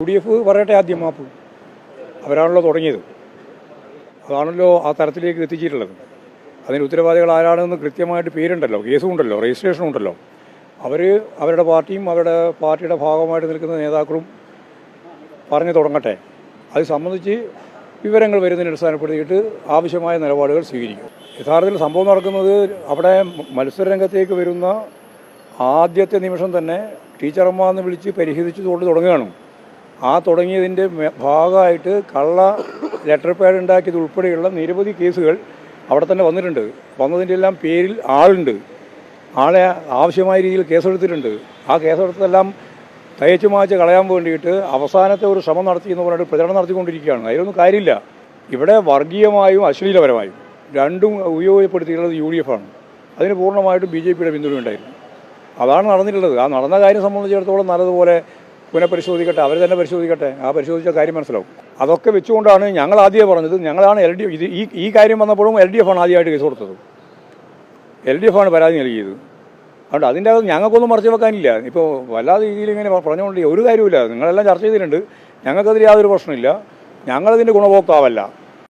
UDF പറയട്ടെ ആദ്യം മാപ്പ്. അവരാണല്ലോ തുടങ്ങിയത്, അതാണല്ലോ ആ തരത്തിലേക്ക് എത്തിച്ചിട്ടുള്ളത്. അതിന് ഉത്തരവാദികൾ ആരാണെന്ന് കൃത്യമായിട്ട് പേരുണ്ടല്ലോ, കേസും ഉണ്ടല്ലോ, രജിസ്ട്രേഷനും ഉണ്ടല്ലോ. അവരുടെ പാർട്ടിയും അവരുടെ പാർട്ടിയുടെ ഭാഗമായിട്ട് നിൽക്കുന്ന നേതാക്കളും പറഞ്ഞു തുടങ്ങട്ടെ. അത് സംബന്ധിച്ച് വിവരങ്ങൾ വരുന്നതിന് അടിസ്ഥാനപ്പെടുത്തിയിട്ട് ആവശ്യമായ നിലപാടുകൾ സ്വീകരിക്കും. യഥാർത്ഥത്തിൽ സംഭവം നടക്കുന്നത് അവിടെ മത്സരരംഗത്തേക്ക് വരുന്ന ആദ്യത്തെ നിമിഷം തന്നെ ടീച്ചറമ്മ എന്ന് വിളിച്ച് പരിഹരിച്ചുകൊണ്ട് തുടങ്ങുകയാണ്. ആ തുടങ്ങിയതിൻ്റെ ഭാഗമായിട്ട് കള്ള ലെറ്റർ പാഡ് ഉണ്ടാക്കിയത് ഉൾപ്പെടെയുള്ള നിരവധി കേസുകൾ അവിടെ തന്നെ വന്നിട്ടുണ്ട്. വന്നതിൻ്റെ എല്ലാം പേരിൽ ആളുണ്ട്, ആളെ ആവശ്യമായ രീതിയിൽ കേസെടുത്തിട്ടുണ്ട്. ആ കേസെടുത്തെല്ലാം തയ്ച്ചു മാച്ച് കളയാൻ വേണ്ടിയിട്ട് അവസാനത്തെ ഒരു ശ്രമം നടത്തി എന്ന് പറഞ്ഞിട്ട് പ്രചരണം നടത്തിക്കൊണ്ടിരിക്കുകയാണ്. അതിലൊന്നും കാര്യമില്ല. ഇവിടെ വർഗീയമായും അശ്ലീലപരമായും രണ്ടും ഉപയോഗപ്പെടുത്തിയിട്ടുള്ളത് UDF ആണ്. അതിന് പൂർണ്ണമായിട്ടും BJPയുടെ പിന്തുണയുണ്ടായിരുന്നു. അതാണ് നടന്നിട്ടുള്ളത്. ആ നടന്ന കാര്യം സംബന്ധിച്ചിടത്തോളം നല്ലതുപോലെ പുനഃപരിശോധിക്കട്ടെ, അവർ തന്നെ പരിശോധിക്കട്ടെ. ആ പരിശോധിച്ച കാര്യം മനസ്സിലാവും. അതൊക്കെ വെച്ചുകൊണ്ടാണ് ഞങ്ങൾ ആദ്യമേ പറഞ്ഞത്, ഞങ്ങളാണ് LDF ഈ കാര്യം വന്നപ്പോഴും LDF ആണ് ആദ്യമായിട്ട് കേസ് കൊടുത്തത്. LDF ആണ് പരാതി നൽകിയത്. അതുകൊണ്ട് അതിൻ്റെ അകത്ത് ഞങ്ങൾക്കൊന്നും മറച്ചു വെക്കാനില്ല. ഇപ്പോൾ വല്ലാതെ രീതിയിൽ ഇങ്ങനെ പറഞ്ഞുകൊണ്ട് ഒരു കാര്യമില്ല. നിങ്ങളെല്ലാം ചർച്ച ചെയ്തിട്ടുണ്ട്. ഞങ്ങൾക്കതിൽ യാതൊരു പ്രശ്നമില്ല. ഞങ്ങളതിൻ്റെ ഗുണഭോക്താവല്ല.